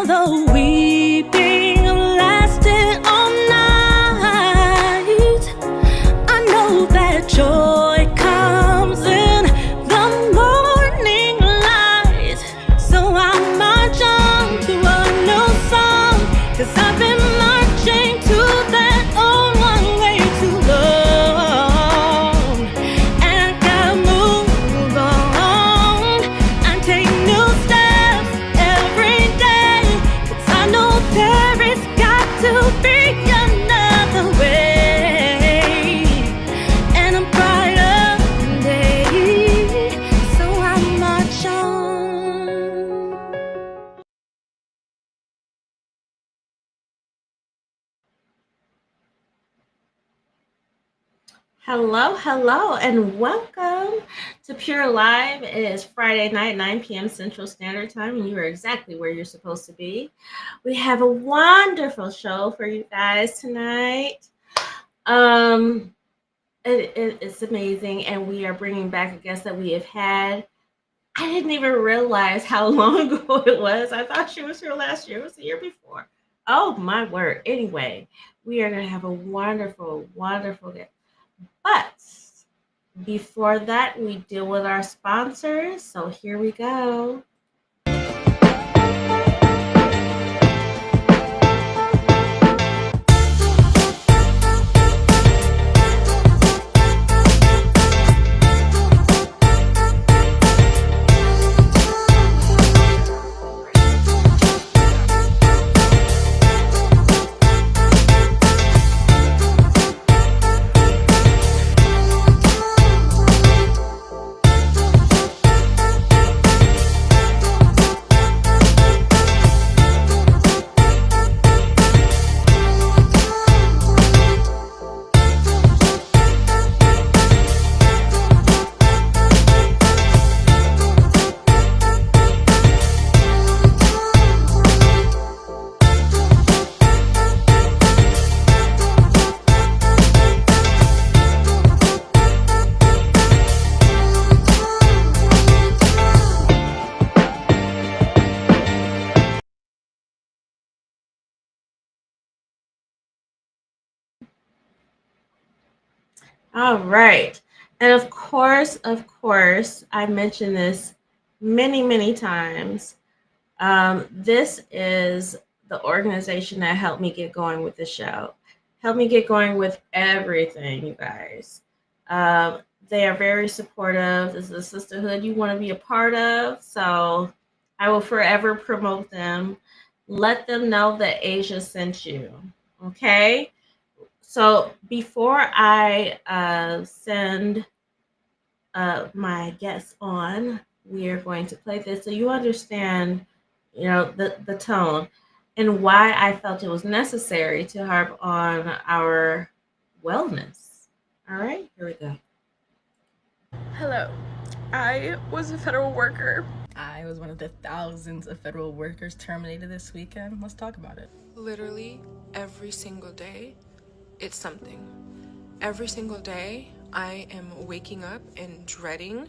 the weeping lasted all night, I know that joy comes in the morning light. So I'll march on to a new song, 'cause I've been marching to that old one way too long. And I gotta move on and take new steps every day, 'cause I know there is got to be another way and a brighter day. So I march on. Hello, and welcome to P.U.R.E Live. It is Friday night, 9 p.m. Central Standard Time, and you are exactly where you're supposed to be. We have a wonderful show for you guys tonight. It's amazing, and we are bringing back a guest that we have had. I didn't even realize how long ago it was. I thought she was here last year. It was the year before. Oh, my word. Anyway, we are going to have a wonderful, wonderful guest. But before that, we deal with our sponsors. So here we go. All right. And of course, I mentioned this many, many times. This is the organization that helped me get going with the show, helped me get going with everything, you guys. They are very supportive. This is a sisterhood you want to be a part of. So I will forever promote them. Let them know that Asia sent you. Okay. So before I send my guests on, we are going to play this so you understand, the tone and why I felt it was necessary to harp on our wellness. All right, here we go. Hello. I was a federal worker. I was one of the thousands of federal workers terminated this weekend. Let's talk about it. Literally every single day, it's something. Every single day, I am waking up and dreading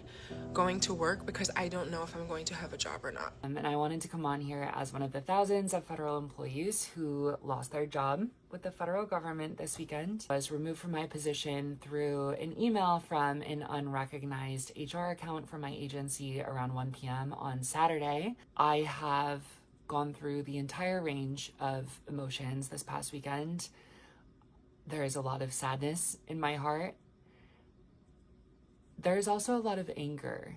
going to work because I don't know if I'm going to have a job or not. And I wanted to come on here as one of the thousands of federal employees who lost their job with the federal government this weekend. I was removed from my position through an email from an unrecognized HR account from my agency around 1 p.m. on Saturday. I have gone through the entire range of emotions this past weekend. There is a lot of sadness in my heart. There's also a lot of anger.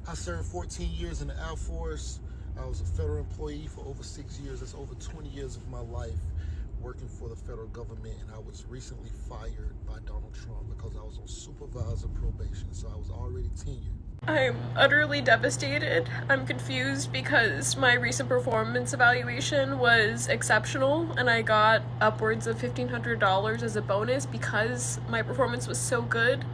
I served 14 years in the Air Force. I was a federal employee for over 6 years. That's over 20 years of my life working for the federal government. And I was recently fired by Donald Trump because I was on supervisor probation. So I was already tenured. I'm utterly devastated. I'm confused because my recent performance evaluation was exceptional and I got upwards of $1,500 as a bonus because my performance was so good.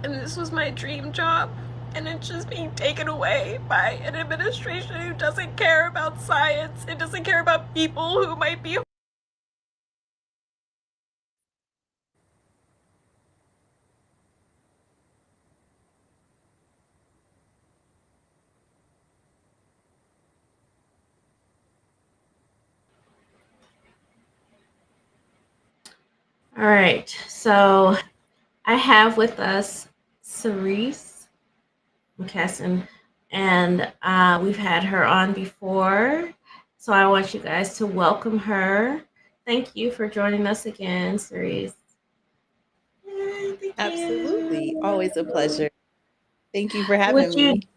And this was my dream job, and it's just being taken away by an administration who doesn't care about science. It doesn't care about people who might be. All right. So I have with us Cerise McCaston, and we've had her on before. So I want you guys to welcome her. Thank you for joining us again, Cerise. Yay, thank Absolutely. you. Always a pleasure. Thank you for Would having you me.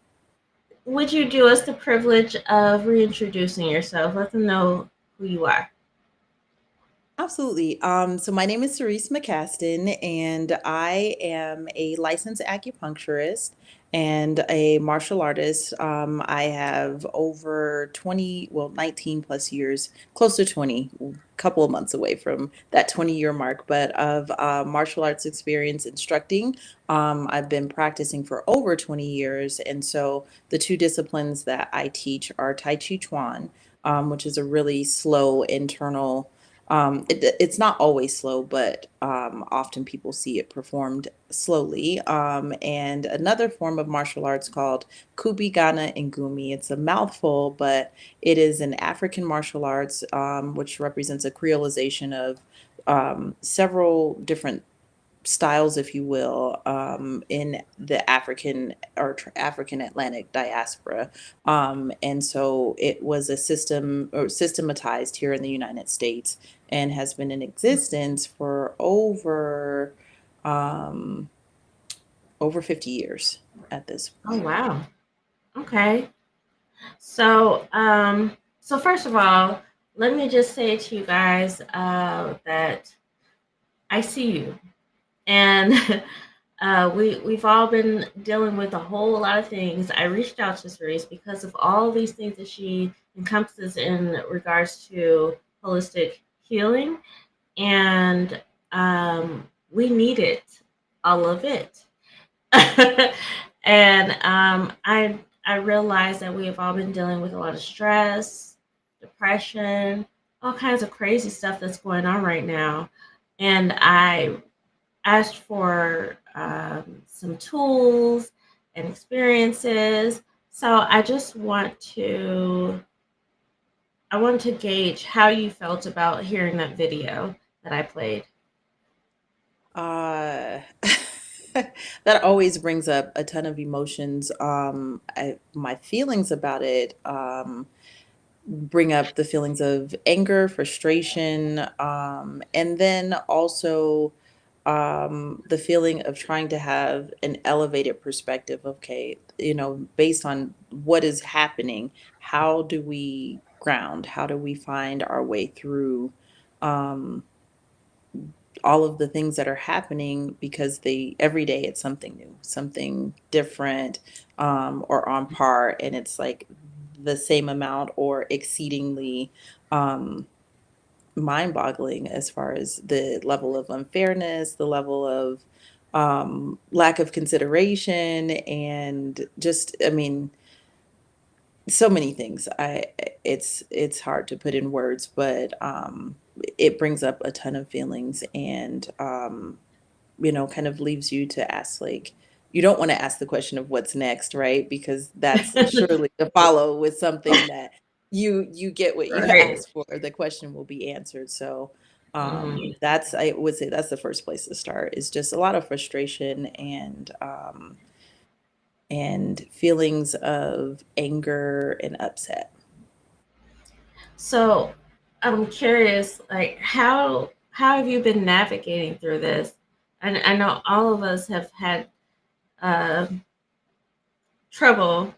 would you do us the privilege of reintroducing yourself? Let them know who you are. Absolutely. So my name is Cerise McCaston, and I am a licensed acupuncturist and a martial artist. I have over 20, well, 19 plus years, close to 20, a couple of months away from that 20-year mark, but of martial arts experience instructing. I've been practicing for over 20 years. And so the two disciplines that I teach are Tai Chi Chuan, which is a really slow internal it's not always slow, but often people see it performed slowly. And another form of martial arts called Kubigana and Gumi. It's a mouthful, but it is an African martial arts, which represents a creolization of several different styles, if you will, in the African or African Atlantic diaspora. And so it was a system or systematized here in the United States and has been in existence for um, over 50 years at this Oh point. wow. Okay. So first of all, let me just say to you guys that I see you, and we've all been dealing with a whole lot of things. I reached out to Cerise because of all these things that she encompasses in regards to holistic healing, and we need it, all of it. And I realize that we have all been dealing with a lot of stress, depression, all kinds of crazy stuff that's going on right now. And I asked for some tools and experiences. So I want to gauge how you felt about hearing that video that I played. Uh, that always brings up a ton of emotions. My feelings about it. Bring up the feelings of anger, frustration, and then also the feeling of trying to have an elevated perspective. Okay, based on what is happening, how do we ground? How do we find our way through? Um, all of the things that are happening because they every day it's something new, something different, or on par, and it's like the same amount or exceedingly um, mind-boggling as far as the level of unfairness, the level of lack of consideration, and just, I mean, so many things. It's hard to put in words, but it brings up a ton of feelings, and kind of leaves you to ask, like, you don't want to ask the question of what's next, right? Because that's surely to follow with something that you get what you Right. ask for, the question will be answered. So Mhm. that's, I would say that's the first place to start, is just a lot of frustration and feelings of anger and upset. So I'm curious, like how have you been navigating through this? And I know all of us have had uh, trouble.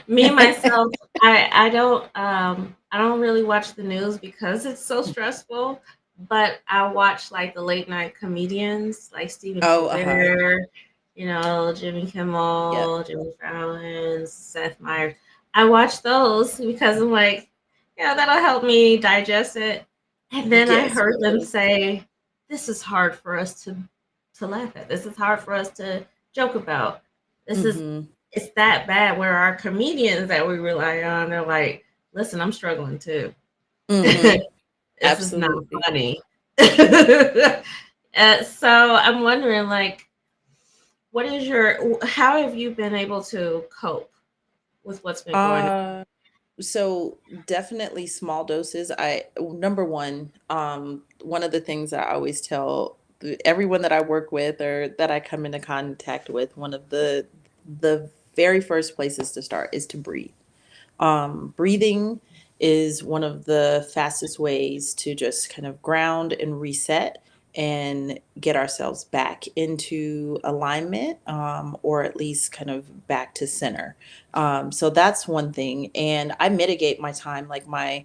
Me myself, I don't really watch the news because it's so stressful. But I watch like the late night comedians like Stephen Oh, uh-huh. Colbert, Jimmy Yep. Kimmel, Jimmy Fallon, Seth Meyers. I watch those because I'm like, yeah, that'll help me digest it. And then I Yes, heard them really. say, "This is hard for us to laugh at. This is hard for us to joke about. This is Mm-hmm. it's that bad." Where our comedians that we rely on, they're like, "Listen, I'm struggling too. Mm-hmm. This is not Absolutely. funny." So I'm wondering, like, how have you been able to cope with what's been going on? So definitely small doses. I Number one of the things that I always tell everyone that I work with or that I come into contact with, one of the very first places to start is to breathe. Breathing is one of the fastest ways to just kind of ground and reset and get ourselves back into alignment, or at least kind of back to center. So that's one thing. And I mitigate my time, like my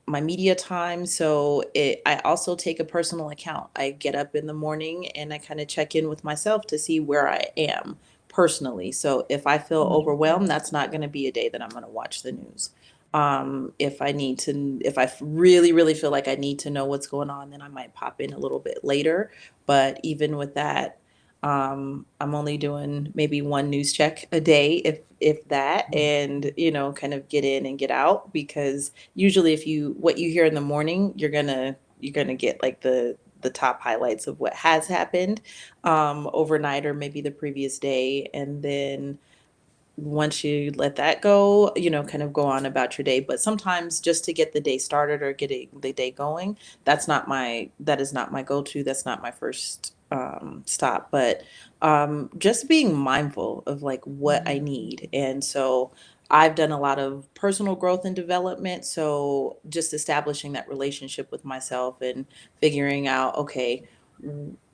media time. So I also take a personal account. I get up in the morning and I kind of check in with myself to see where I am personally. So if I feel overwhelmed, that's not going to be a day that I'm going to watch the news. If I really, really feel like I need to know what's going on, then I might pop in a little bit later. But even with that, I'm only doing maybe one news check a day, if that, and kind of get in and get out, because usually if you what you hear in the morning, you're gonna get like the top highlights of what has happened overnight or maybe the previous day, and then once you let that go, kind of go on about your day. But sometimes just to get the day started or getting the day going, that is not my go-to. That's not my first stop. But just being mindful of like what I need. And so I've done a lot of personal growth and development. So just establishing that relationship with myself and figuring out, okay,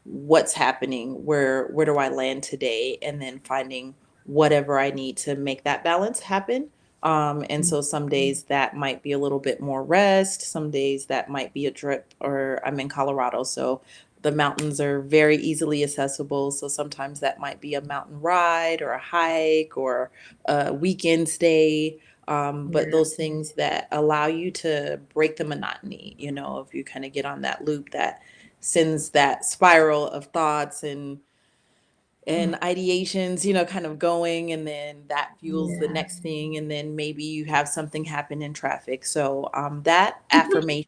what's happening, where do I land today, and then finding whatever I need to make that balance happen. And so some days that might be a little bit more rest, some days that might be a drip, or I'm in Colorado, so the mountains are very easily accessible. So sometimes that might be a mountain ride or a hike or a weekend stay. But Yeah. those things that allow you to break the monotony, if you kind of get on that loop that sends that spiral of thoughts and ideations, kind of going, and then that fuels the Yeah. next thing, and then maybe you have something happen in traffic. So that affirmations,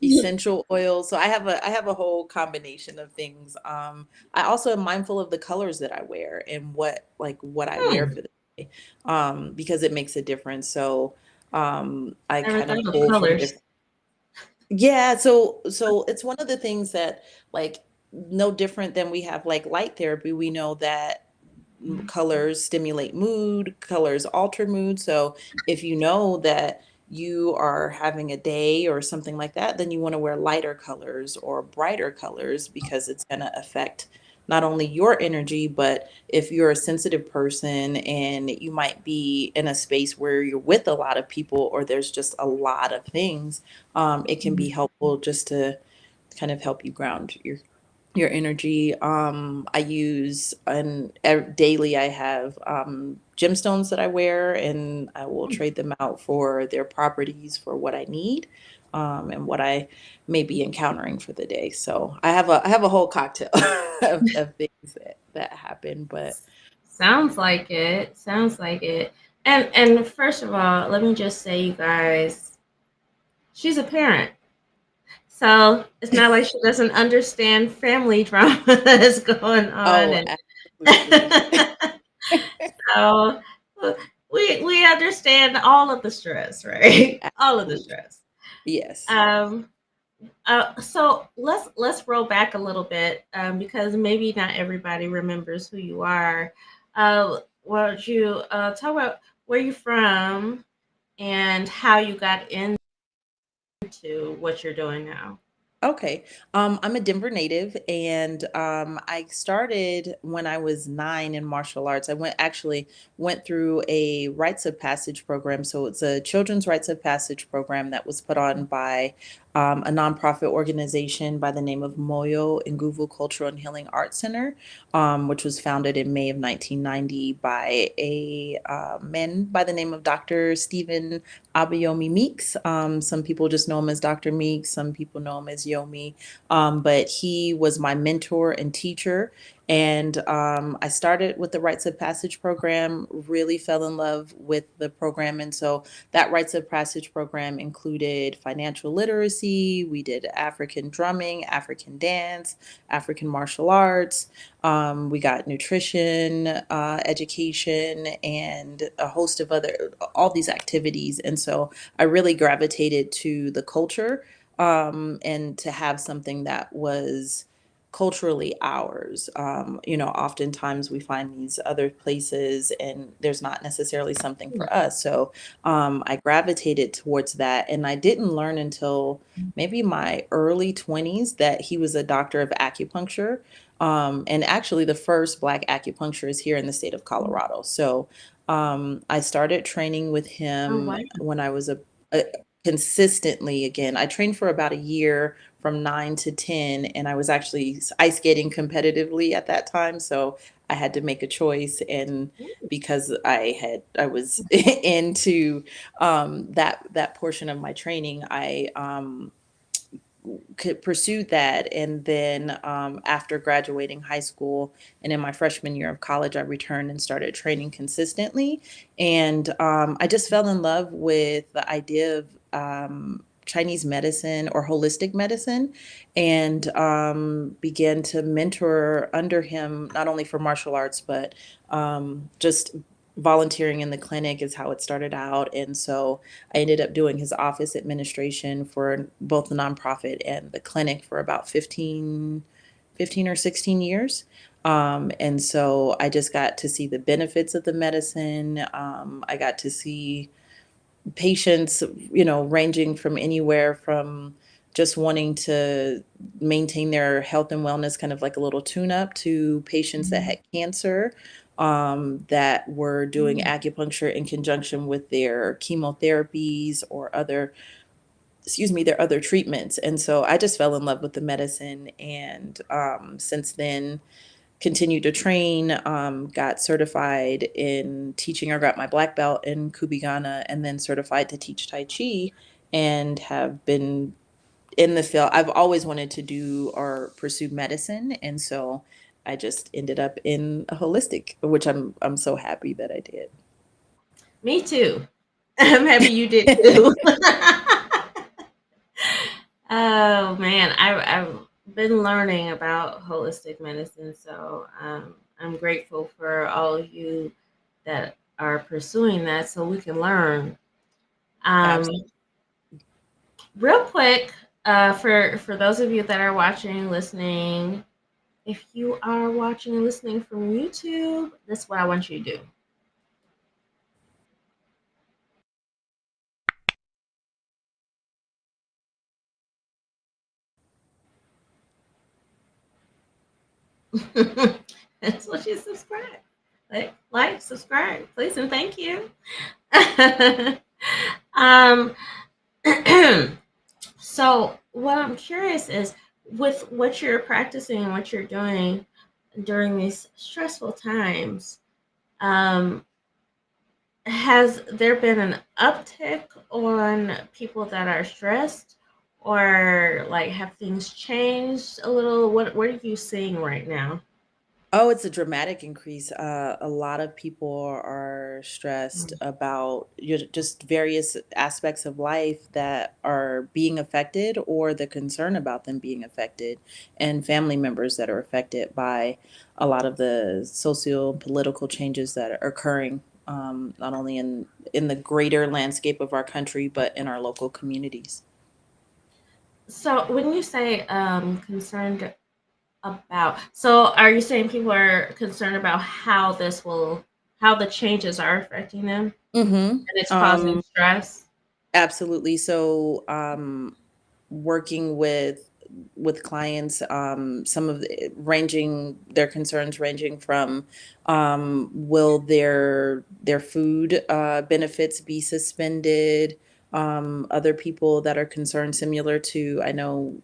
essential oils. So I have a whole combination of things. I also am mindful of the colors that I wear and what I wear Hmm. for the day, because it makes a difference. So I Never kind thought of of pull from colors. different. Yeah, so it's one of the things that, like, no different than we have like light therapy. We know that colors stimulate mood, colors alter mood. So if you know that you are having a day or something like that, then you want to wear lighter colors or brighter colors, because it's going to affect not only your energy, but if you're a sensitive person and you might be in a space where you're with a lot of people or there's just a lot of things, it can be helpful just to kind of help you ground your energy. I use daily. I have gemstones that I wear, and I will trade them out for their properties for what I need, and what I may be encountering for the day. So I have a whole cocktail of things that happen. But Sounds like it. Sounds like it. And first of all, let me just say, you guys, she's a parent. So it's not like she doesn't understand family drama that's going on, oh, and absolutely. so we understand all of the stress, right? All of the Absolutely. stress. Yes. Um, so let's roll back a little bit, because maybe not everybody remembers who you are. Would you talk about where you're from and how you got into what you're doing now? Okay. I'm a Denver native, and I started when I was 9 in martial arts. I went through a rites of passage program. So it's a children's rites of passage program that was put on by a nonprofit organization by the name of Moyo Nguvu Cultural and Healing Arts Center, which was founded in May of 1990 by a man by the name of Dr. Stephen Abayomi Meeks. Some people just know him as Dr. Meeks. Some people know him as Yomi. But he was my mentor and teacher. And I started with the Rites of Passage program, really fell in love with the program. And so that Rites of Passage program included financial literacy. We did African drumming, African dance, African martial arts. We got nutrition, education, and a host of other, all these activities. And so I really gravitated to the culture, and to have something that was culturally ours. Oftentimes we find these other places and there's not necessarily something for us. So I gravitated towards that. And I didn't learn until maybe my early 20s that he was a doctor of acupuncture. And actually, the first Black acupuncturist here in the state of Colorado. So I started training with Oh, him wow. when I was a consistently. Again, I trained for about a year from 9 to 10, and I was actually ice skating competitively at that time. So I had to make a choice. And because I was into that portion of my training, I could pursue that. And then after graduating high school and in my freshman year of college, I returned and started training consistently. And I just fell in love with the idea of Chinese medicine or holistic medicine, and began to mentor under him, not only for martial arts, but just volunteering in the clinic is how it started out. And so I ended up doing his office administration for both the nonprofit and the clinic for about 15 or 16 years. And so I just got to see the benefits of the medicine. I got to see patients, ranging from anywhere from just wanting to maintain their health and wellness, kind of like a little tune up, to patients that had cancer, that were doing acupuncture in conjunction with their chemotherapies or their other treatments. And so I just fell in love with the medicine. And since then, continued to train, got certified in teaching, or got my black belt in Kubigana, and then certified to teach Tai Chi, and have been in the field. I've always wanted to do or pursue medicine. And so I just ended up in a holistic, which I'm so happy that I did. Me too. I'm happy you did too. Oh man, I've been learning about holistic medicine, so I'm grateful for all of you that are pursuing that, so we can learn. Um, Absolutely. Real quick, for those of you that are watching, listening, if you are watching and listening from YouTube, this is what I want you to do. That's what you subscribe. Like, subscribe, please, and thank you. um, so what I'm curious is, with what you're practicing and what you're doing during these stressful times, um, has there been an uptick on people that are stressed, or like have things changed a little? What are you seeing right now? Oh, it's a dramatic increase. A lot of people are stressed about just various aspects of life that are being affected, or the concern about them being affected, and family members that are affected by a lot of the socio-political changes that are occurring, not only in the greater landscape of our country, but in our local communities. So when you say concerned about, so are you saying people are concerned about how the changes are affecting them Mm-hmm. and it's causing stress? Absolutely. So, working with clients, some of ranging their concerns ranging from, will their food benefits be suspended? Other people that are concerned, similar to, I know,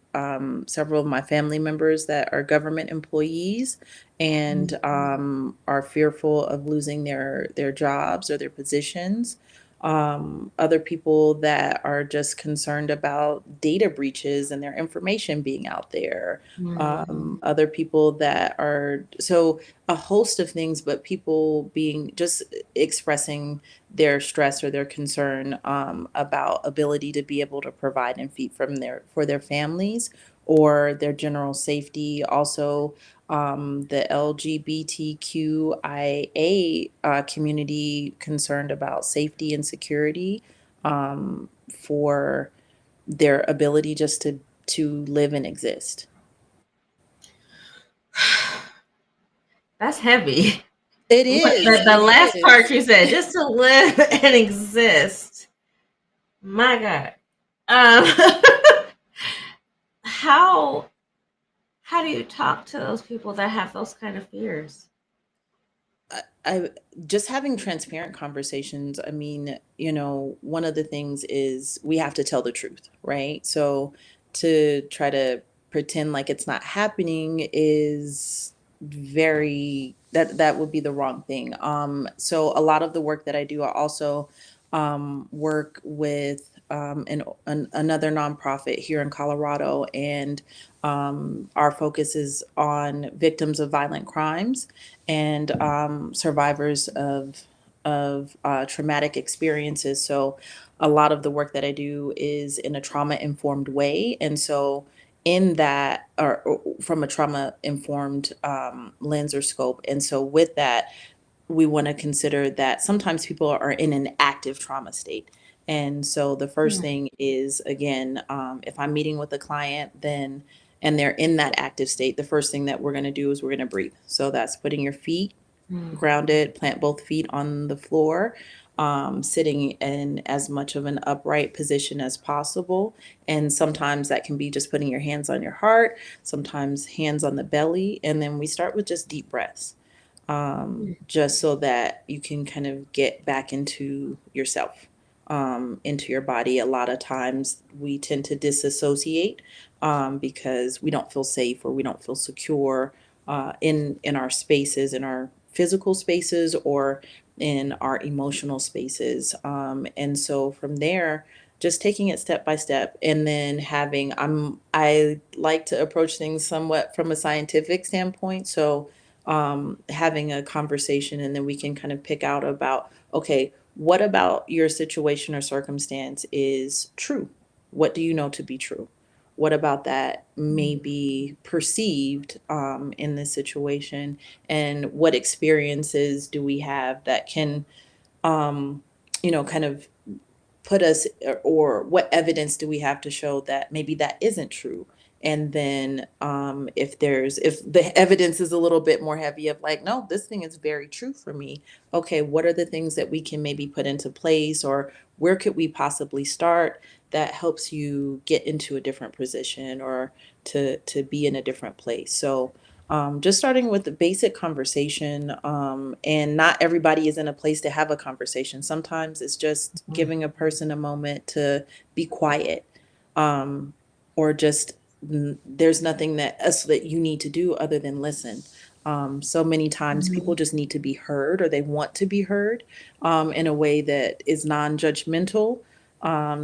several of my family members that are government employees, and are fearful of losing their jobs or their positions. other people that are just concerned about data breaches and their information being out there, other people that are so a host of things, but people being just expressing their stress or their concern about ability to be able to provide and feed from their for their families or their general safety. Also, the LGBTQIA community concerned about safety and security for their ability just to live and exist. That's heavy. It What, is. the It last part is. you said, just to live and exist. My God. Um, how how do you talk to those people that have those kind of fears? I just having transparent conversations. I mean, one of the things is we have to tell the truth, right? So to try to pretend like it's not happening is very that would be the wrong thing. So a lot of the work that I do, I also work with another nonprofit here in Colorado, and our focus is on victims of violent crimes and survivors of traumatic experiences. So a lot of the work that I do is in a trauma informed way, and so in that, or from a trauma informed lens or scope, and so with that, we want to consider that sometimes people are in an active trauma state. And so the first thing is, again, if I'm meeting with a client, then and they're in that active state, the first thing that we're going to do is we're going to breathe. So that's putting your feet grounded, plant both feet on the floor, sitting in as much of an upright position as possible. And sometimes that can be just putting your hands on your heart, sometimes hands on the belly. And then we start with just deep breaths, just so that you can kind of get back into yourself, into your body. A lot of times we tend to disassociate because we don't feel safe or we don't feel secure in our spaces, in our physical spaces, or in our emotional spaces. And so from there, just taking it step by step, and then I like to approach things somewhat from a scientific standpoint. So having a conversation, and then we can kind of pick out about, okay, what about your situation or circumstance is true? What do you know to be true? What about that may be perceived in this situation? And what experiences do we have that can, um, kind of put us, or what evidence do we have to show that maybe that isn't true? And then if the evidence is a little bit more heavy of like, no, this thing is very true for me, okay, what are the things that we can maybe put into place, or where could we possibly start that helps you get into a different position, or to be in a different place? So just starting with the basic conversation, and not everybody is in a place to have a conversation. Sometimes it's just giving a person a moment to be quiet, um, or just there's nothing that you need to do other than listen. So many times people just need to be heard, or they want to be heard in a way that is non-judgmental.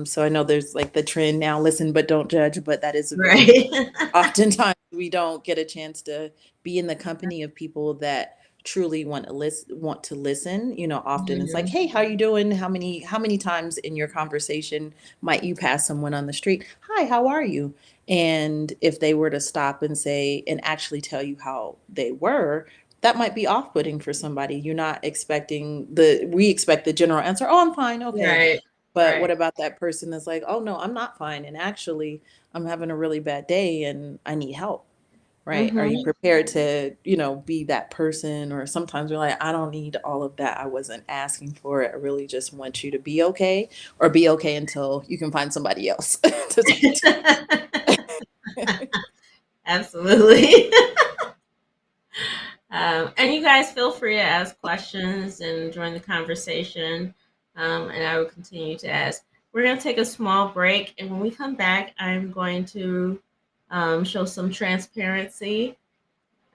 So I know there's like the trend now, listen but don't judge, but that is a very Right. oftentimes we don't get a chance to be in the company of people that truly want to listen. Often it's like, hey, how you doing? How many times in your conversation might you pass someone on the street, hi, how are you? And if they were to stop and say and actually tell you how they were, that might be off-putting for somebody. You're not expecting we expect the general answer, oh, I'm fine, okay. Right. But what Right. about that person that's like, oh no, I'm not fine, and actually I'm having a really bad day and I need help, right? Are you Mm-hmm. prepared to, be that person? Or sometimes we're like, I don't need all of that. I wasn't asking for it. I really just want you to be okay, or be okay until you can find somebody else to talk to. Absolutely. And you guys feel free to ask questions and join the conversation. And I will continue to ask. We're going to take a small break. And when we come back, I'm going to show some transparency.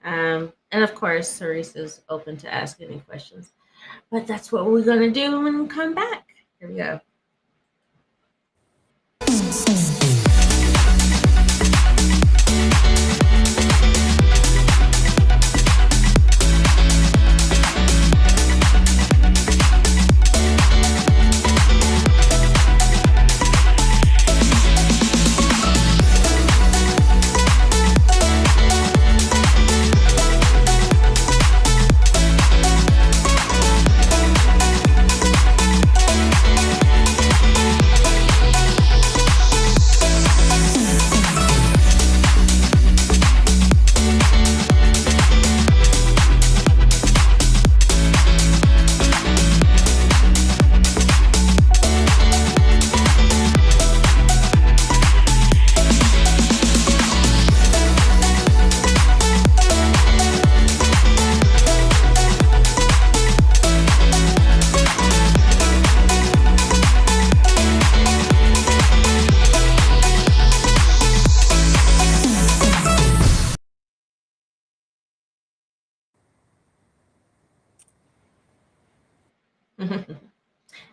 And of course, Cerise is open to ask any questions. But that's what we're going to do when we come back. Here we go.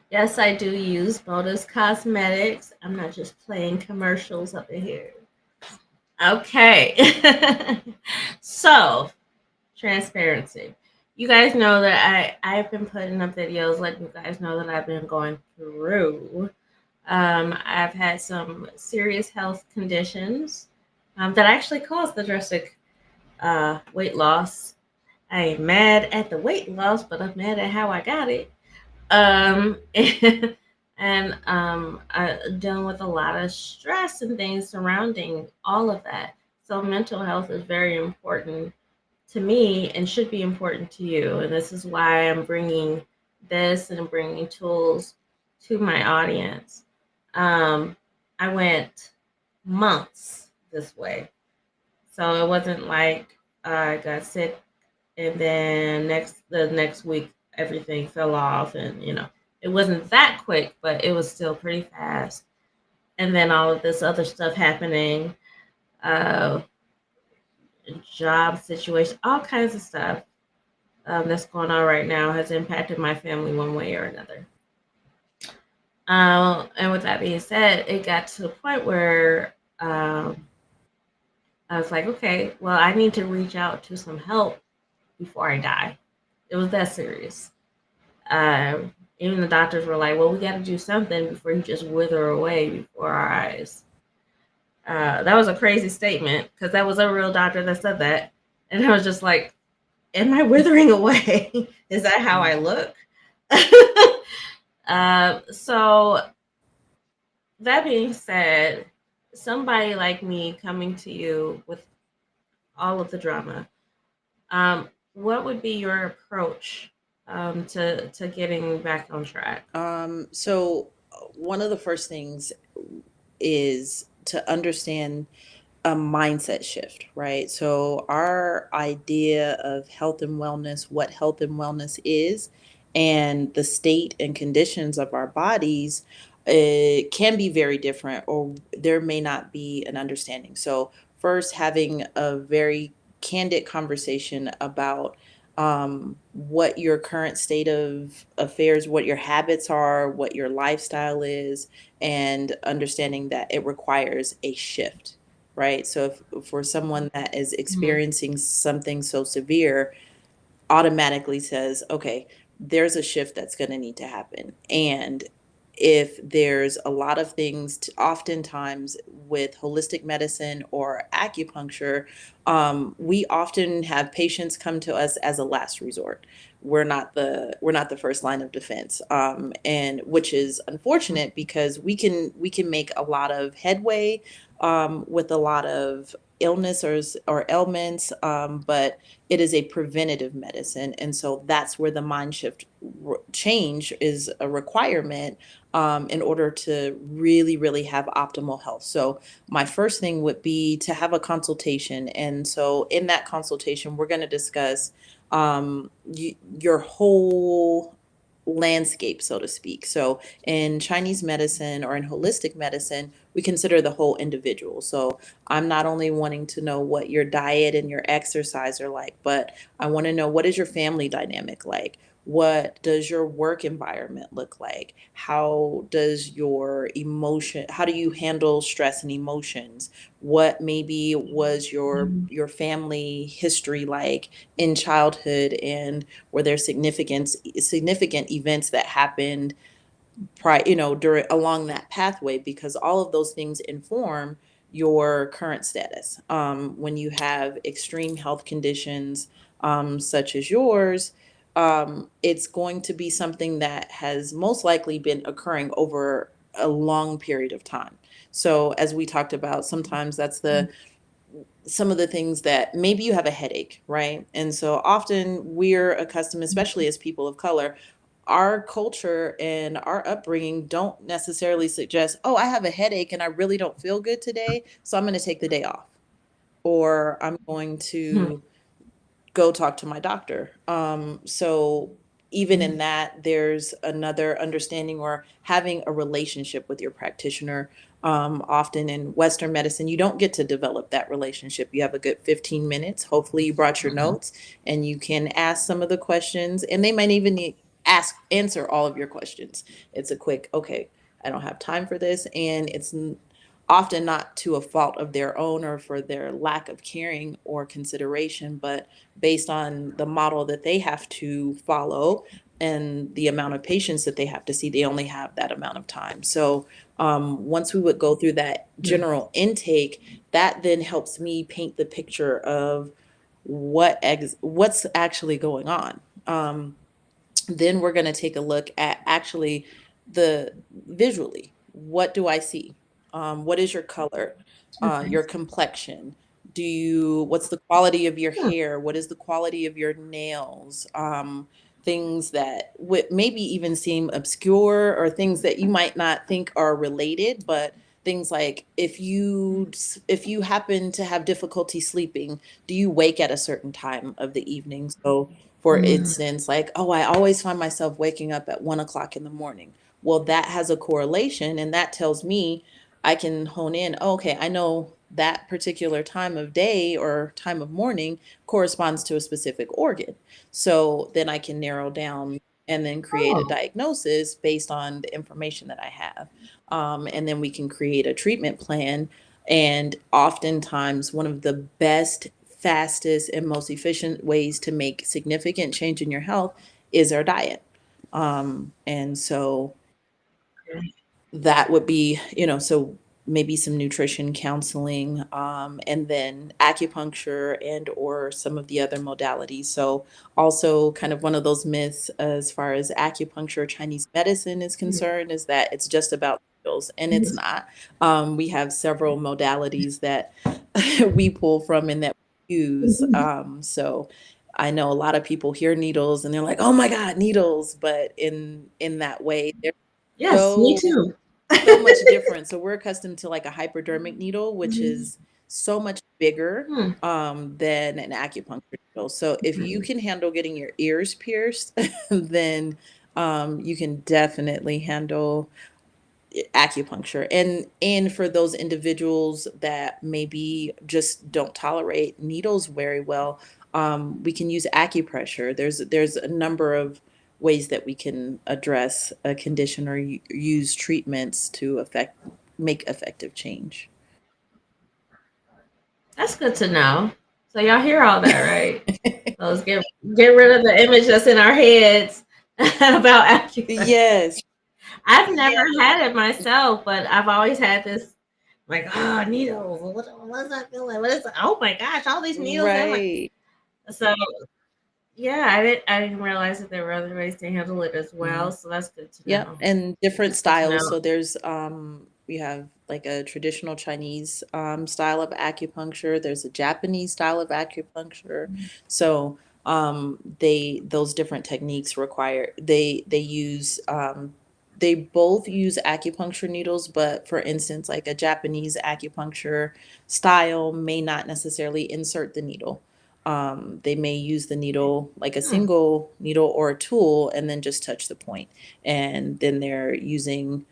Yes, I do use Modus Cosmetics. I'm not just playing commercials up in here. Okay. So, transparency. You guys know that I've been putting up videos letting you guys know that I've been going through. I've had some serious health conditions that actually caused the drastic weight loss. I ain't mad at the weight loss, but I'm mad at how I got it. Um, and dealing with a lot of stress and things surrounding all of that. So mental health is very important to me and should be important to you. And this is why I'm bringing this and bringing tools to my audience. Um, I went months this way. So it wasn't like I got sick and then the next week everything fell off, and it wasn't that quick, but it was still pretty fast. And then all of this other stuff happening, uh, job situation, all kinds of stuff that's going on right now has impacted my family one way or another. And with that being said, it got to the point where I was like, okay, well, I need to reach out to some help before I die. It was that serious. Even the doctors were like, well, we got to do something before you just wither away before our eyes. That was a crazy statement because that was a real doctor that said that. And I was just like, am I withering away? Is that how I look? So that being said, somebody like me coming to you with all of the drama, what would be your approach to getting back on track? So one of the first things is to understand a mindset shift, right? So our idea of health and wellness, what health and wellness is, and the state and conditions of our bodies, it can be very different, or there may not be an understanding. So first, having a very candid conversation about what your current state of affairs, what your habits are, what your lifestyle is, and understanding that it requires a shift, right? So if for someone that is Mhm. experiencing something so severe, automatically says, okay, there's a shift that's going to need to happen. And if there's a lot of things, oftentimes with holistic medicine or acupuncture, we often have patients come to us as a last resort. We're not the first line of defense, and which is unfortunate because we can make a lot of headway with a lot of illness or ailments, but it is a preventative medicine. And so that's where the mind shift change is a requirement in order to really, really have optimal health. So my first thing would be to have a consultation. And so in that consultation, we're going to discuss your whole landscape, so to speak. So in Chinese medicine or in holistic medicine, we consider the whole individual. So I'm not only wanting to know what your diet and your exercise are like, but I want to know, what is your family dynamic like? What does your work environment look like? How does how do you handle stress and emotions? What maybe was your family history like in childhood, and were there significant events that happened during along that pathway, because all of those things inform your current status. When you have extreme health conditions, such as yours, it's going to be something that has most likely been occurring over a long period of time. So as we talked about, sometimes that's the some of the things that maybe you have a headache, right? And so often we're accustomed, especially as people of color, our culture and our upbringing don't necessarily suggest, oh, I have a headache and I really don't feel good today, so I'm going to take the day off, or I'm going to go talk to my doctor. So even in that, there's another understanding or having a relationship with your practitioner. Often in Western medicine, you don't get to develop that relationship. You have a good 15 minutes. Hopefully, you brought your notes and you can ask some of the questions, and they might even answer all of your questions. It's a quick, okay, I don't have time for this. And it's often not to a fault of their own or for their lack of caring or consideration, but based on the model that they have to follow and the amount of patients that they have to see, they only have that amount of time. So once we would go through that general intake, that then helps me paint the picture of what's actually going on. Then we're going to take a look at actually the visually. What do I see? What is your color? Okay. Your complexion? What's the quality of your hair? What is the quality of your nails? Things that would maybe even seem obscure, or things that you might not think are related, but things like, if you happen to have difficulty sleeping, do you wake at a certain time of the evening? So for instance, like, oh, I always find myself waking up at 1 o'clock in the morning. Well, that has a correlation, and that tells me I can hone in. Oh, okay, I know that particular time of day or time of morning corresponds to a specific organ. So then I can narrow down and then create a Oh, diagnosis based on the information that I have. And then we can create a treatment plan. And oftentimes, one of the best, fastest, and most efficient ways to make significant change in your health is our diet. And so that would be, so maybe some nutrition counseling, and then acupuncture and or some of the other modalities. So also kind of one of those myths as far as acupuncture, Chinese medicine is concerned, is that it's just about needles, and it's not. We have several modalities that we pull from and that we use. So I know a lot of people hear needles and they're like, "Oh my God, needles!" But in that way, they're yes, me so too. so much different. So we're accustomed to like a hypodermic needle, which is so much bigger Hmm. than an acupuncture needle. So if you can handle getting your ears pierced, then you can definitely handle acupuncture. And for those individuals that maybe just don't tolerate needles very well, we can use acupressure. There's a number of ways that we can address a condition or use treatments to make effective change. That's good to know. So y'all hear all that, right? So let's get rid of the image that's in our heads about acupressure. Yes, I've never had it myself, but I've always had this like, oh, needles. What does that feel like? What is? Oh my gosh, all these needles. I'm like, right. so yeah, I didn't realize that there were other ways to handle it as well. So that's good to Yep, know. and different That's good to styles. know. So we have like a traditional Chinese style of acupuncture. There's a Japanese style of acupuncture. So those different techniques they both use acupuncture needles, but for instance, like a Japanese acupuncture style may not necessarily insert the needle. They may use the needle like a Hmm. single needle or a tool and then just touch the point. And then they're using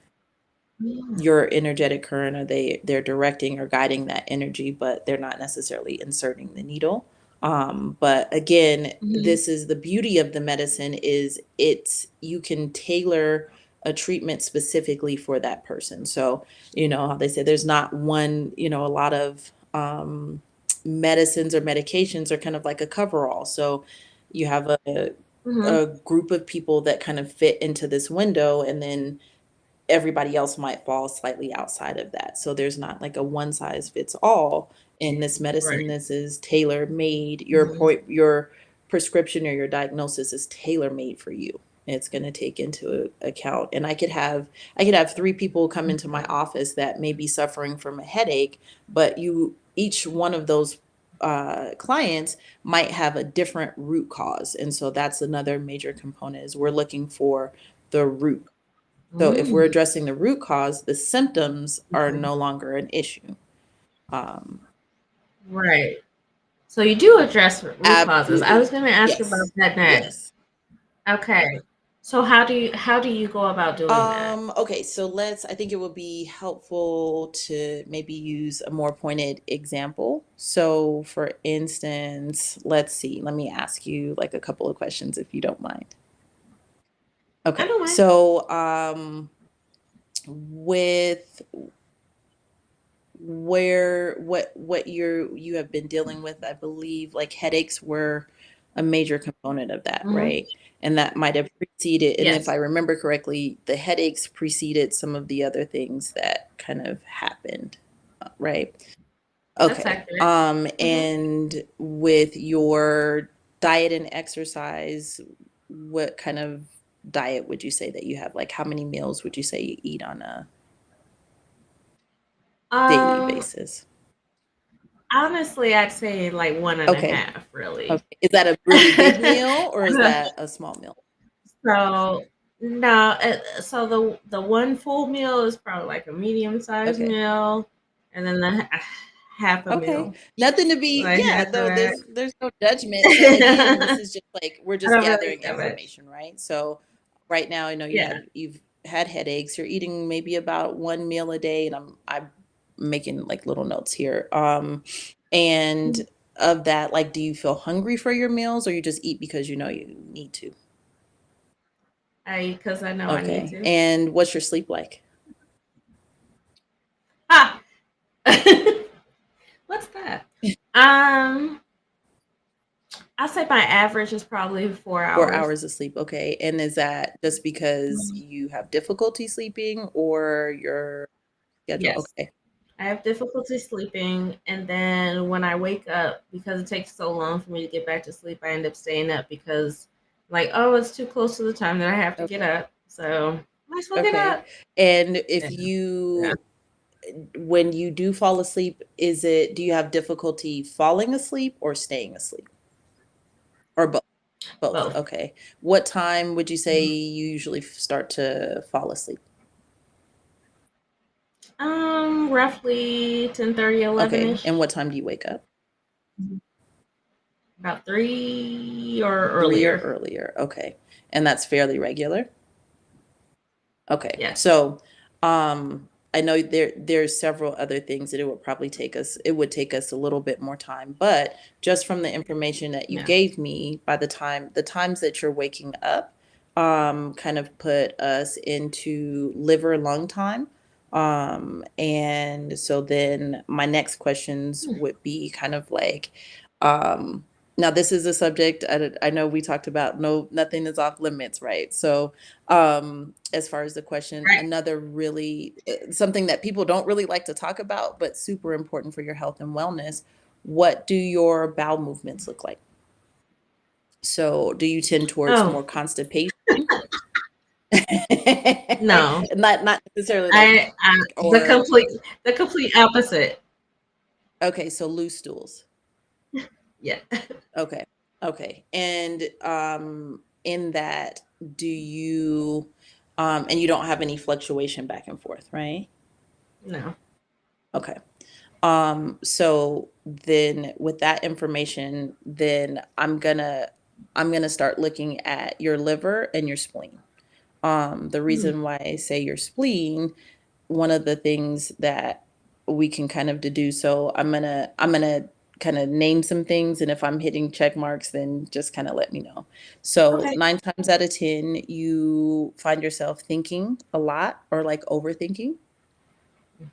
Yeah. your energetic current, or they're directing or guiding that energy, but they're not necessarily inserting the needle. But again, Mhm. this is the beauty of the medicine is you can tailor a treatment specifically for that person. So, how they say there's not one, a lot of medicines or medications are kind of like a coverall. So you have Mhm. a group of people that kind of fit into this window, and then everybody else might fall slightly outside of that. So there's not like a one size fits all in this medicine. Right. This is tailor made. Mhm. Your prescription or your diagnosis is tailor made for you. It's going to take into account. And I could have three people come into my Mhm. office that may be suffering from a headache, but each one of those clients might have a different root cause. And so that's another major component is we're looking for the root. So if we're Mm. addressing the root cause, the symptoms are Mhm. no longer an issue. Um, Right. So you do address root causes. I Absolutely. was going to ask about Yes. that next. Yes. Okay. So how do you go about doing that? Okay, so I think it would be helpful to maybe use a more pointed example. So for instance, let's see, let me ask you like a couple of questions if you don't mind. I Okay. don't mind. So with what you have been dealing with, I believe like headaches were a major component of that, Mhm. right? And that might have preceded, and if I Yes. remember correctly, the headaches preceded some of the other things that kind of happened, right? That's Okay. accurate. Mhm. And with your diet and exercise, what kind of diet would you say that you have? Like how many meals would you say you eat on a daily Um, basis? Honestly, I'd say like one and a Okay. half, really. Okay. Is that a really big meal or is that a small meal? So no, so the one full meal is probably like a medium sized Okay. meal, and then the half a Okay. meal, Nothing to be, like yeah, half of though that. there's no judgment. So again, this is just like we're I just don't really gathering eat that much. information, right? So right now I know Yeah. you've had headaches. You're eating maybe about one meal a day, and I'm making like little notes here. And of that, like do you feel hungry for your meals or you just eat because you know you need to? Because I know I need Okay. to. And what's your sleep like? Ah, what's that? Um, I'll say my average is probably 4 hours. 4 hours of sleep, okay. And is that just because Mhm. you have difficulty sleeping or your schedule? Yes. Okay. I have difficulty sleeping, and then when I wake up, because it takes so long for me to get back to sleep, I end up staying up because, like, oh, it's too close to the time that I have to get Okay. up, so might as well get Okay. up. And Yeah, if yeah. when you do fall asleep, do you have difficulty falling asleep or staying asleep? Or both? Both. Both. Okay. What time would you say Mhm. you usually start to fall asleep? Roughly 10:30, 11 Okay. ish, And what time do you wake up? about 3 or 3 or earlier. earlier. Okay. And that's fairly regular? Okay. Yes. So, I know there's several other things that it would take us a little bit more time, but just from the information that you Yeah. gave me, by the times that you're waking up, kind of put us into liver lung time. And so then my next questions Hmm. would be kind of like, um, now this is a subject I know we talked about, no, nothing is off limits, right? So as far as the question, Right. another really something that people don't really like to talk about but super important for your health and wellness, what do your bowel movements look like? So do you tend towards Oh, more constipation? no. Not necessarily like, I the or complete opposite. okay, so loose stools. Yeah. Okay. Okay. And in that, do you and you don't have any fluctuation back and forth, right? No. Okay. So then with that information, then I'm gonna start looking at your liver and your spleen. The Hmm. reason why I say your spleen, one of the things that we can kind of deduce, so I'm gonna kind of name some things, and if I'm hitting check marks, then just kind of let me know. So Okay. 9 times out of 10, you find yourself thinking a lot or like overthinking.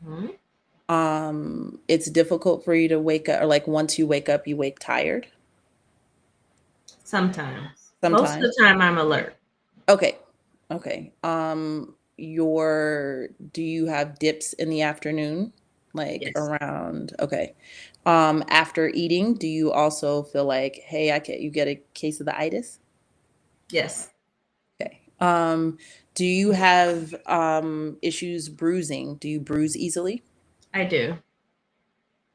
Hmm. It's difficult for you to wake up, or like once you wake up, you wake tired Sometimes. Most of sometimes. the time, I'm alert. Okay. Okay. Do you have dips in the afternoon? Like Yes. around, okay. After eating, do you also feel like, hey, you get a case of the itis? Yes, Okay. Do you have issues bruising? Do you bruise easily? I do.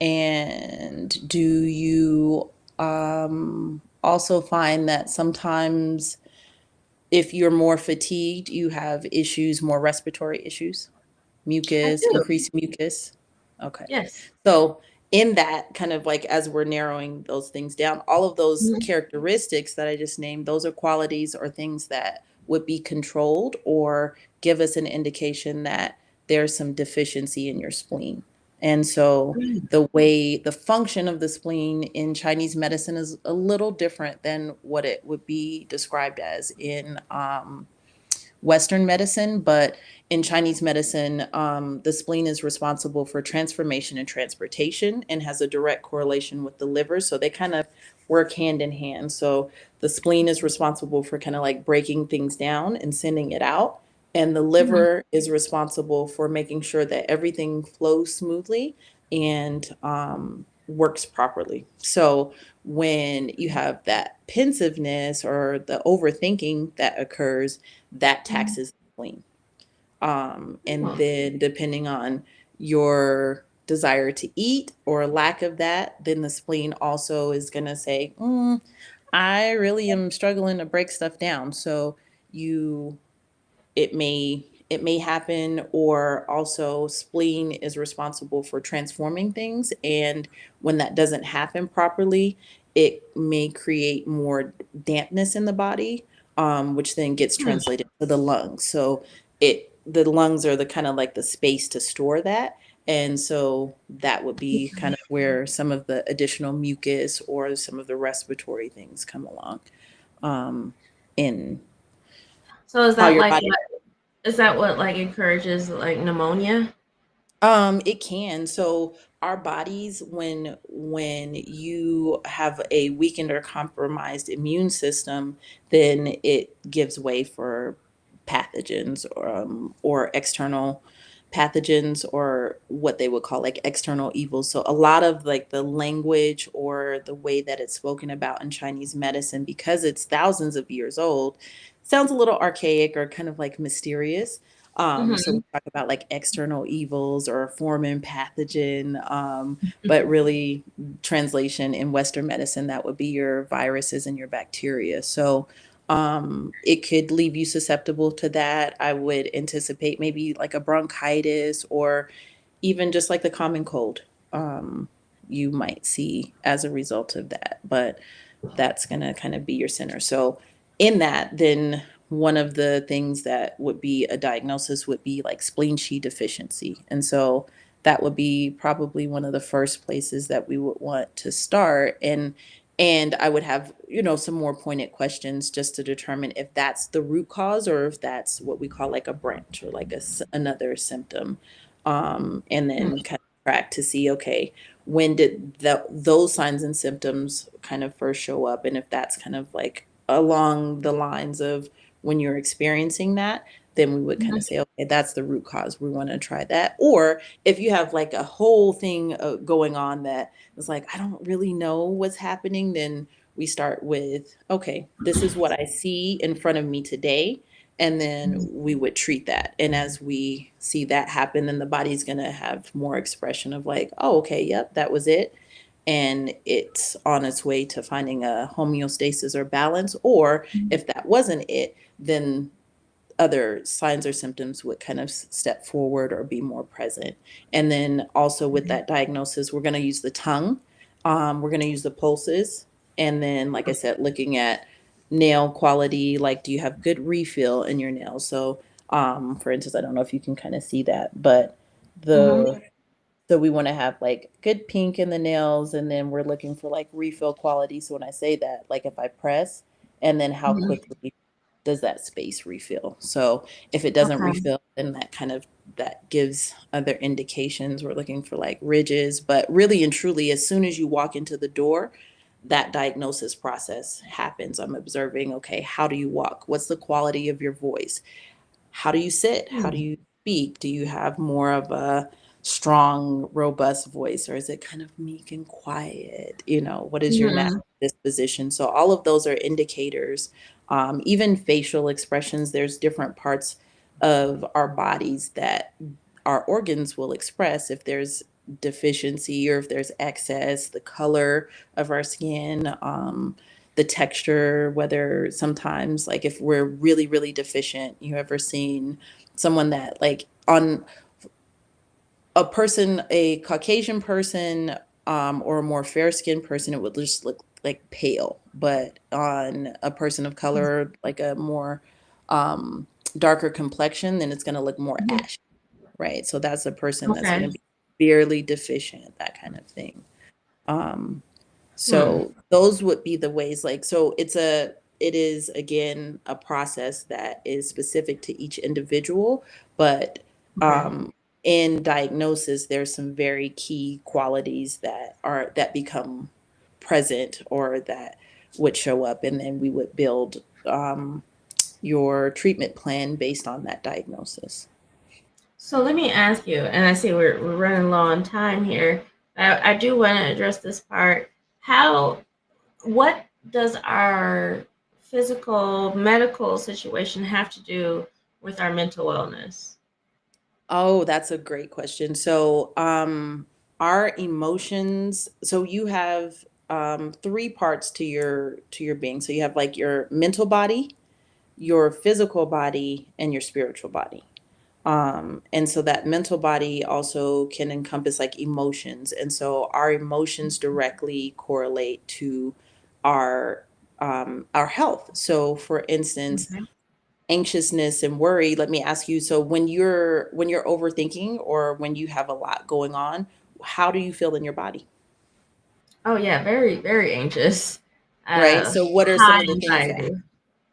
And do you also find that sometimes if you're more fatigued, you have issues, more respiratory issues, I mucus, do. increased mucus? Okay. Yes. So, in that kind of like as we're narrowing those things down, all of those Mhm. characteristics that I just named, those are qualities or things that would be controlled or give us an indication that there's some deficiency in your spleen. And so, Mm. the function of the spleen in Chinese medicine is a little different than what it would be described as in Western medicine, but in Chinese medicine, the spleen is responsible for transformation and transportation and has a direct correlation with the liver. So they kind of work hand in hand. So the spleen is responsible for kind of like breaking things down and sending it out. And the Mhm. liver is responsible for making sure that everything flows smoothly and works properly. So when you have that pensiveness or the overthinking that occurs, that Mhm. taxes the spleen. And Oh. then depending on your desire to eat or lack of that, then the spleen also is going to say, I really am struggling to break stuff down. So you it may happen, or also spleen is responsible for transforming things, and when that doesn't happen properly, it may create more dampness in the body, which then gets Hmm. translated to the lungs. So the lungs are the kind of like the space to store that, and so that would be kind of where some of the additional mucus or some of the respiratory things come along, in So is how that your like body. what is that what like encourages like pneumonia? It can. So our bodies, when you have a weakened or compromised immune system, then it gives way for pathogens, or external pathogens, or what they would call like external evils. So a lot of like the language or the way that it's spoken about in Chinese medicine, because it's thousands of years old, sounds a little archaic or kind of like mysterious. So we Hmm. talk about like external evils or a foreign pathogen, but really translation in Western medicine, that would be your viruses and your bacteria. So it could leave you susceptible to that. I would anticipate maybe like a bronchitis, or even just like the common cold, you might see as a result of that. But that's going to kind of be your center. So, in that, then one of the things that would be a diagnosis would be like spleen chi deficiency. And so that would be probably one of the first places that we would want to start. And I would have, some more pointed questions just to determine if that's the root cause, or if that's what we call like a branch, or like another symptom. And then kind of track to see, okay, when did those signs and symptoms kind of first show up, and if that's kind of like along the lines of when you're experiencing that, then we would kind of say, okay, that's the root cause, we want to try that. Or if you have like a whole thing going on that is like, I don't really know what's happening, then we start with, okay, this is what I see in front of me today, and then we would treat that. And as we see that happen, then the body's going to have more expression of like, oh, okay, yep, that was it. And it's on its way to finding a homeostasis or balance. Or if that wasn't it, then other signs or symptoms would kind of step forward or be more present. And then also with that diagnosis, we're going to use the tongue, we're going to use the pulses. And then, like I said, looking at nail quality, like do you have good refill in your nails? So, for instance, I don't know if you can kind of see that, but Hmm. the So we want to have like good pink in the nails, and then we're looking for like refill quality. So when I say that, like if I press, and then how Mhm. quickly does that space refill? So if it doesn't Okay. refill, then that gives other indications. We're looking for like ridges, but really and truly, as soon as you walk into the door, that diagnosis process happens. I'm observing, okay, how do you walk? What's the quality of your voice? How do you sit? How do Hmm. you speak? Do you have more of a strong, robust voice, or is it kind of meek and quiet? What is your natural Mhm. disposition? So, all of those are indicators. Even facial expressions, there's different parts of our bodies that our organs will express if there's deficiency or if there's excess, the color of our skin. The texture, whether sometimes, like if we're really, really deficient, you ever seen someone that, like, on a person, a Caucasian person, or a more fair skinned person, it would just look like pale. But on a person of color, like a more darker complexion, then it's going to look more Mhm. ashy, right? So that's a person that's going Okay. to be severely deficient, that kind of thing. Um, Hmm. so those would be the ways, like, so it is again a process that is specific to each individual, but Okay. in diagnosis, there's some very key qualities that become present or that would show up, and then we would build your treatment plan based on that diagnosis. So let me ask you, and I see we're running low on time here. I do want to address this part. What does our physical medical situation have to do with our mental wellness? Oh, that's a great question. So, our emotions, so you have three parts to your being. So you have like your mental body, your physical body, and your spiritual body. And so that mental body also can encompass like emotions. And so our emotions directly correlate to our health. So for instance, Okay. anxiousness and worry, let me ask you, so when you're overthinking or when you have a lot going on, how do you feel in your body? Oh yeah, very very anxious. Right? Uh, So what are some High of the things that anxiety.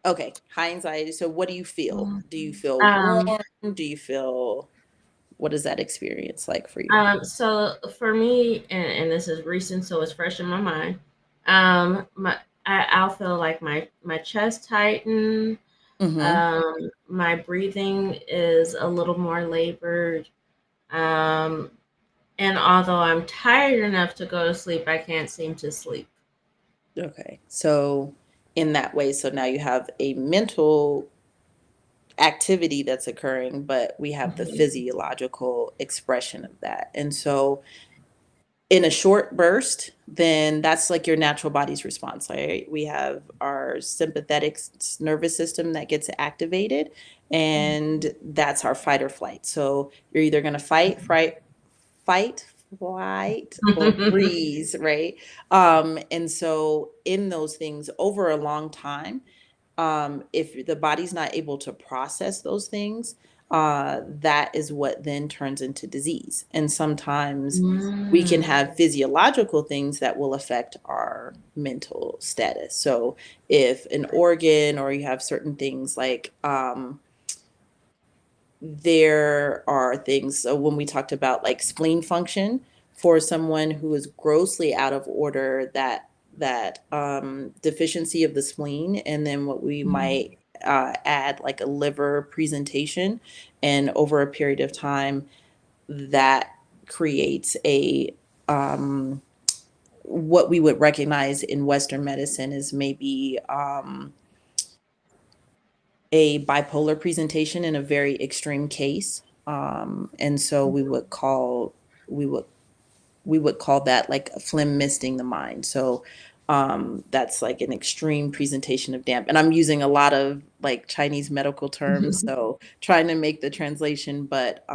okay, high anxiety. So what do you feel? Do you feel Um, warm? Do you feel what is that experience like for you? so for me, and this is recent, so it's fresh in my mind. I'll feel like my chest tighten. Mhm. My breathing is a little more labored. Um, and although I'm tired enough to go to sleep, I can't seem to sleep. Okay. So in that way, so now you have a mental activity that's occurring, but we have the Mhm. physiological expression of that. And so in a short burst, then that's like your natural body's response. Right? We have our sympathetic nervous system that gets activated, and that's our fight or flight. So you're either going to fight, flight, or freeze, right? And so in those things over a long time, if the body's not able to process those things, that is what then turns into disease. And sometimes we can Mm. have physiological things that will affect our mental status. So if an organ or you have certain things like there are things, so when we talked about like spleen function for someone who is grossly out of order, that deficiency of the spleen, and then what we might add like a liver presentation, and over a period of time that creates a what we would recognize in Western medicine is maybe a bipolar presentation in a very extreme case. And so we would we would call that like a phlegm misting the mind. So that's like an extreme presentation of damp. And I'm using a lot of like Chinese medical terms, so trying to make the translation. But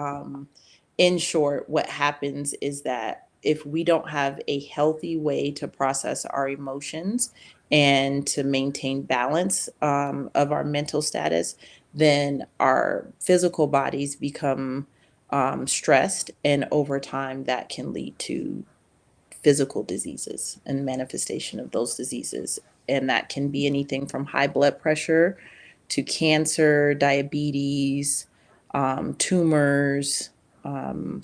in short, what happens is that if we don't have a healthy way to process our emotions and to maintain balance of our mental status, then our physical bodies become stressed, and over time that can lead to physical diseases and manifestation of those diseases. And that can be anything from high blood pressure to cancer, diabetes, tumors, um,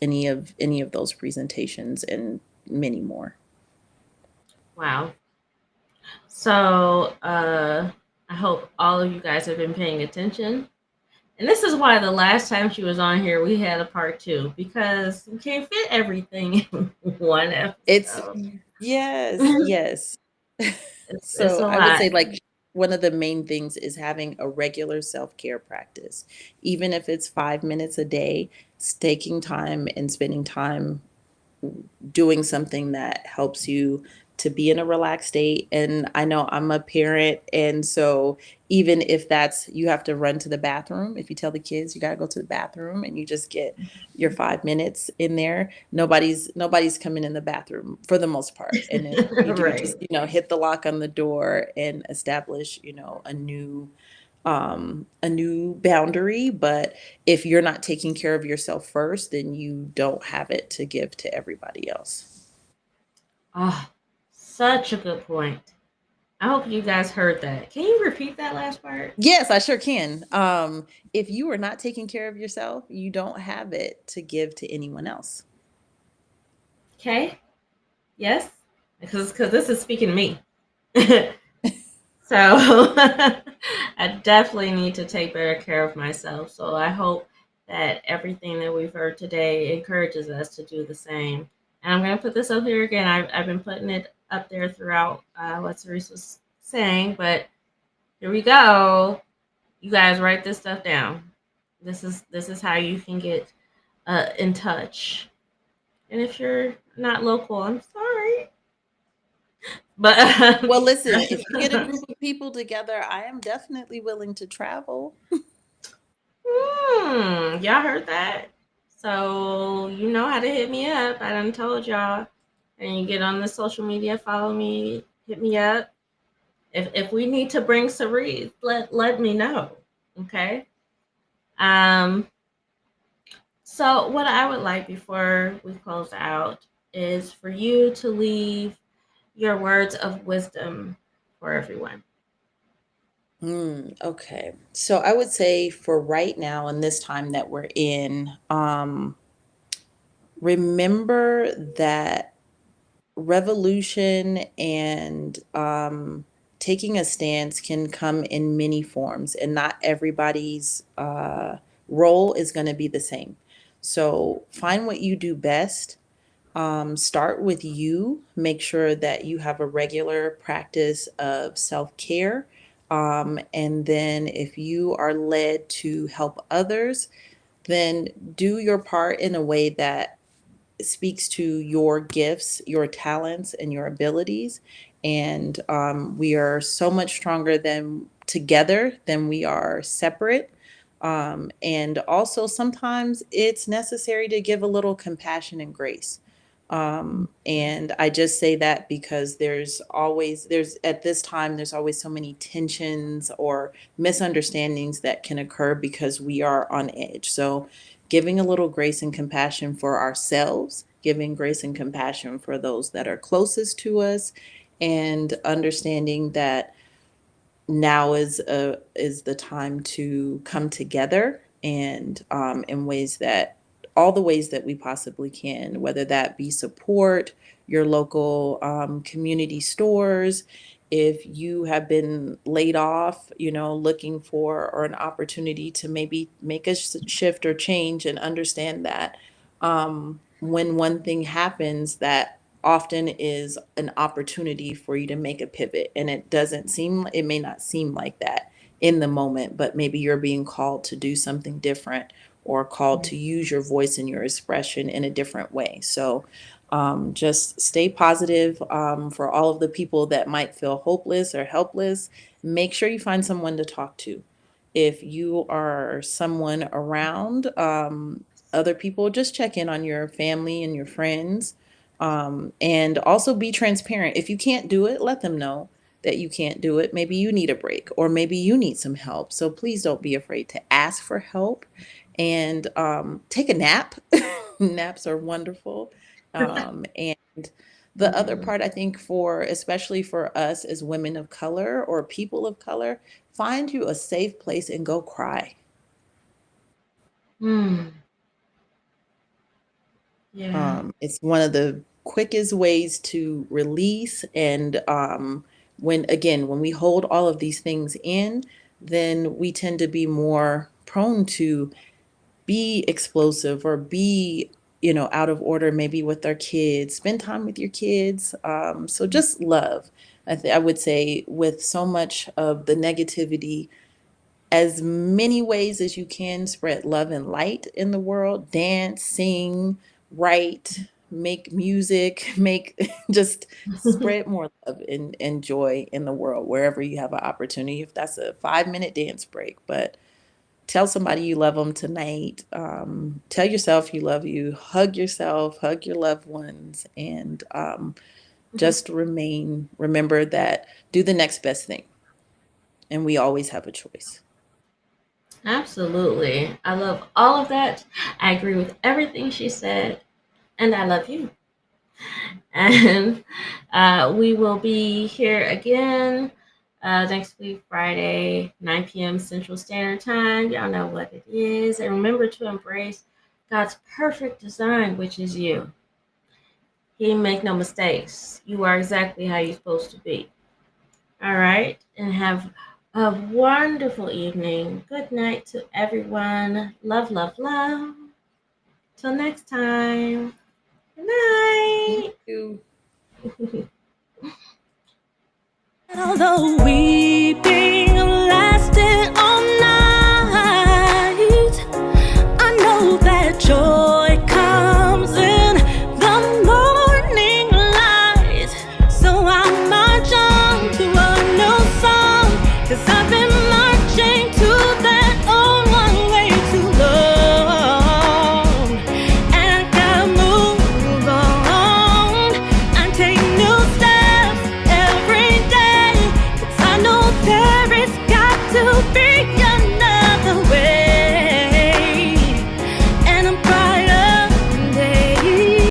any of those presentations, and many more. Wow. So I hope all of you guys have been paying attention. And this is why the last time she was on here, we had a part two because we can't fit everything in one It's episode. yes, yes. It's So a I would lot. say like one of the main things is having a regular self-care practice. Even if it's 5 minutes a day, it's taking time and spending time doing something that helps you to be in a relaxed state. And I know I'm a parent, and so even if that's you have to run to the bathroom, if you tell the kids you got to go to the bathroom and you just get your 5 minutes in there, nobody's coming in the bathroom for the most part. And if you do, Right. just hit the lock on the door and establish a new boundary. But if you're not taking care of yourself first, then you don't have it to give to everybody else. Oh, such a good point. I hope you guys heard that. Can you repeat that last part? Yes, I sure can. If you are not taking care of yourself, you don't have it to give to anyone else. Okay. Yes. Because this is speaking to me. So I definitely need to take better care of myself. So I hope that everything that we've heard today encourages us to do the same. And I'm going to put this up here again. I've been putting it up there throughout what Cerise was saying, but here we go. You guys write this stuff down. This is how you can get in touch. And if you're not local, I'm sorry. But Well, listen, if you get a group of people together, I am definitely willing to travel. y'all heard that? So you know how to hit me up. I done told y'all. And you get on the social media, follow me, hit me up. If we need to bring Cerise, let me know. Okay. Um. So what I would like before we close out is for you to leave your words of wisdom for everyone. Okay. So I would say for right now in this time that we're in, remember that revolution and taking a stance can come in many forms, and not everybody's role is going to be the same. So find what you do best. Start with you. Make sure that you have a regular practice of self care. And then, if you are led to help others, then do your part in a way that speaks to your gifts, your talents, and your abilities. And we are so much stronger than together than we are separate. And also, sometimes it's necessary to give a little compassion and grace. And I just say that because there's at this time, there's always so many tensions or misunderstandings that can occur because we are on edge. So, giving a little grace and compassion for ourselves, giving grace and compassion for those that are closest to us, and understanding that now is the time to come together, and in ways that all the ways that we possibly can, whether that be support your local community stores. If you have been laid off, looking for or an opportunity to maybe make a shift or change, and understand that when one thing happens, that often is an opportunity for you to make a pivot. And it may not seem like that in the moment, but maybe you're being called to do something different, or called to use your voice and your expression in a different way. So just stay positive. For all of the people that might feel hopeless or helpless, make sure you find someone to talk to. If you are someone around other people, just check in on your family and your friends, and also be transparent. If you can't do it, let them know. that you can't do it. Maybe you need a break, or maybe you need some help. So please don't be afraid to ask for help, and take a nap. Naps are wonderful. And the other Mhm. part, I think, for especially for us as women of color or people of color, find you a safe place and go cry. Mm. Yeah. It's one of the quickest ways to release. And when we hold all of these things in, then we tend to be more prone to be explosive or be, out of order, maybe with our kids. Spend time with your kids. So just love. I would say, with so much of the negativity, as many ways as you can, spread love and light in the world. Dance, sing, write, make music, make just spread more love and joy in the world wherever you have an opportunity. If that's a 5-minute dance break, but tell somebody you love them tonight. Tell yourself you love you. Hug yourself, hug your loved ones, and just remember that do the next best thing. And we always have a choice. Absolutely. I love all of that. I agree with everything she said, and I love you. And we will be here again next week, Friday, 9 p.m. Central Standard Time. Y'all know what it is. And remember to embrace God's perfect design, which is you. He didn't make no mistakes. You are exactly how you're supposed to be. All right. And have a wonderful evening. Good night to everyone. Love, love, love. Till next time. Good Thank night. you. Although weeping